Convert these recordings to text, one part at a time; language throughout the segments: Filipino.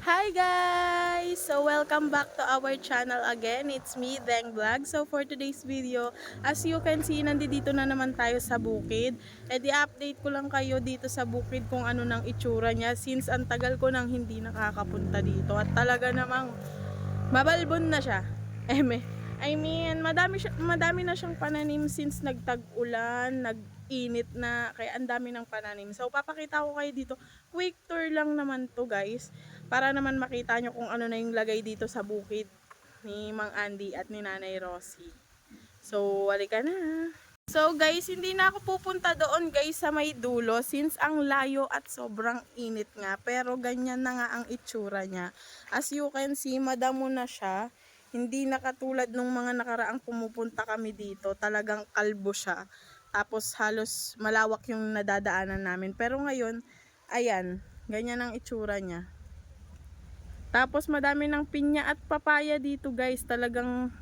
Hi guys! So welcome back to our channel again. It's me, Deng Vlog. So for today's video, as you can see, nandito na naman tayo sa bukid. I-update ko lang kayo dito sa bukid kung ano nang itsura niya since ang tagal ko nang hindi nakakapunta dito. At talaga namang mabalbon na siya. Madami na siyang pananim since nagtag-ulan, nag-init na, kaya ang dami ng pananim. So papakita ko kayo dito. Quick tour lang naman to guys, para naman makita nyo kung ano na yung lagay dito sa bukid ni Mang Andy at ni Nanay Rosie. So halika na. So guys, hindi na ako pupunta doon guys sa may dulo since ang layo at sobrang init nga. Pero ganyan na nga ang itsura niya. As you can see, madamo na siya. Hindi na katulad nung mga nakaraang pumupunta kami dito. Talagang kalbo siya. Tapos halos malawak yung nadadaanan namin. Pero ngayon, ayan, ganyan ang itsura niya. Tapos madami ng pinya at papaya dito guys. Talagang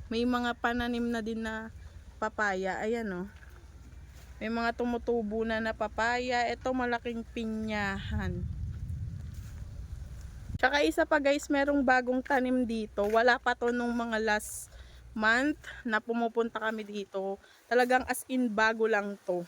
may mga pananim na din na papaya. Ayan o. May mga tumutubo na papaya. Ito malaking pinyahan. Tsaka isa pa guys, merong bagong tanim dito. Wala pa to nung mga last month na pumupunta kami dito. Talagang as in bago lang to.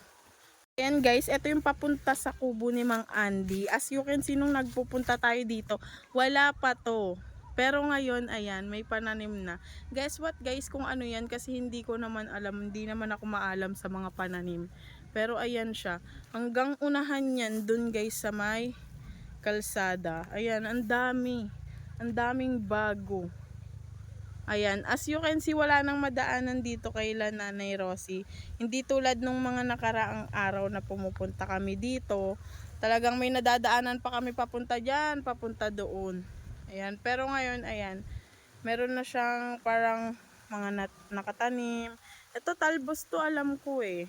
Ayan guys, ito yung papunta sa kubo ni Mang Andy. As you can see, nung nagpupunta tayo dito, wala pa to. Pero ngayon, ayan, may pananim na. Guess what guys, kung ano yan, kasi hindi ko naman alam, hindi naman ako maalam sa mga pananim. Pero ayan siya. Hanggang unahan yan, dun guys, sa may kalsada. Ayan, ang dami. Ang daming bago. Ayan, as you can see, wala nang madaanan dito kay Nanay Rosie. Hindi tulad nung mga nakaraang araw na pumupunta kami dito. Talagang may nadadaanan pa kami papunta dyan, papunta doon. Ayan, pero ngayon, ayan, meron na siyang parang mga nakatanim. Ito talbos to, alam ko eh.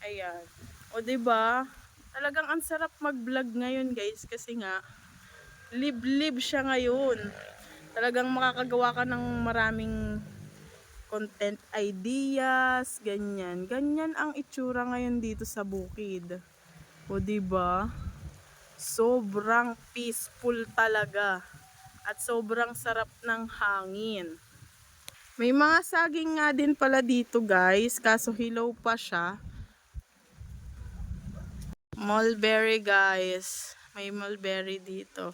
Ayan. O diba? Talagang ang sarap mag-vlog ngayon guys kasi nga liblib siya ngayon. Talagang makakagawa ka ng maraming content ideas, ganyan. Ganyan ang itsura ngayon dito sa bukid. O diba? Sobrang peaceful talaga. At sobrang sarap ng hangin. May mga saging nga din pala dito guys, kaso hilaw pa siya. Mulberry guys. May mulberry dito.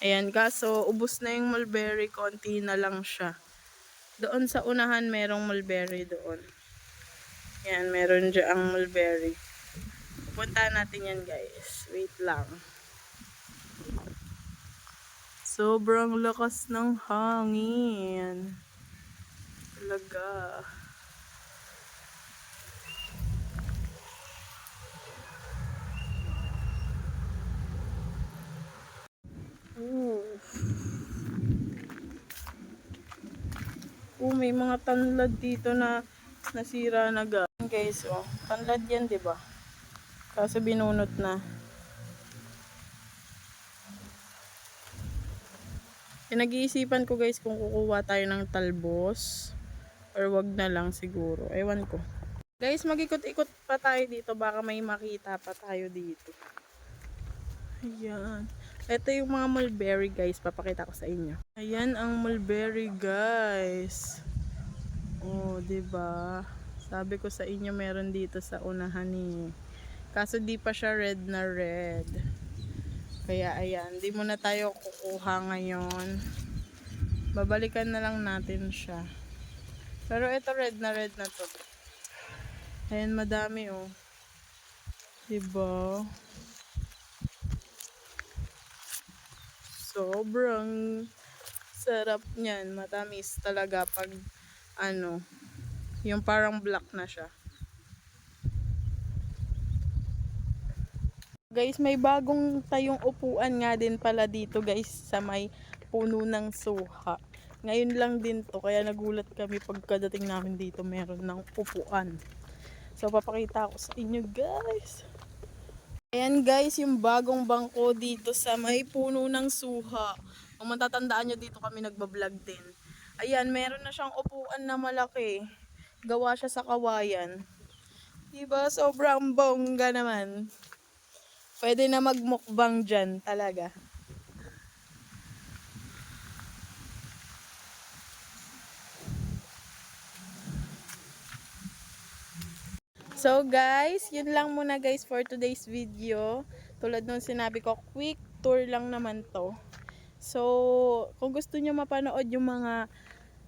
Ayan, kaso ubos na yung mulberry, konti na lang siya. Doon sa unahan merong mulberry doon. Ayan, meron dyang mulberry. Pupuntahan natin yan guys. Wait lang. Sobrang lakas ng hangin. Talaga. May mga tanlad dito na nasira na guys, oh. Tanlad yan, 'di ba? Kaso binunot na. Nag-iisipan ko guys kung kukuha tayo ng talbos or wag na lang siguro. Ewan ko. Guys, mag-ikot-ikot pa tayo dito, baka may makita pa tayo dito. Ayan. Ito yung mga mulberry guys, papakita ko sa inyo. Ayan ang mulberry guys. Oh, 'di ba? Sabi ko sa inyo meron dito sa unahan eh. Kaso di pa siya red na red. Kaya ayan, di muna tayo kukuha ngayon. Babalikan na lang natin siya. Pero ito red na to. Ayan, madami oh. 'Di ba? Sobrang sarap niyan, matamis talaga pag ano, yung parang black na siya. Guys, may bagong tayong upuan nga din pala dito guys sa may puno ng suha. Ngayon lang din to, kaya nagulat kami pagkadating namin dito meron ng upuan. So papakita ko sa inyo guys. Ayan guys, yung bagong bangko dito sa may puno ng suha. Kung matatandaan nyo, dito kami nagbablog din. Ayan, meron na siyang upuan na malaki. Gawa siya sa kawayan. Diba? Sobrang bongga naman. Pwede na magmukbang dyan talaga. So guys, yun lang muna guys for today's video. Tulad nung sinabi ko, quick tour lang naman to. So, kung gusto nyo mapanood yung mga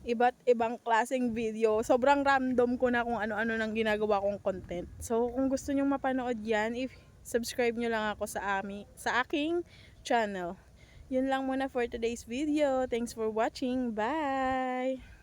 iba't ibang klaseng video, sobrang random ko na kung ano-ano nang ginagawa kong content. So, kung gusto nyo mapanood yan, subscribe nyo lang ako sa aking channel. Yun lang muna for today's video. Thanks for watching. Bye!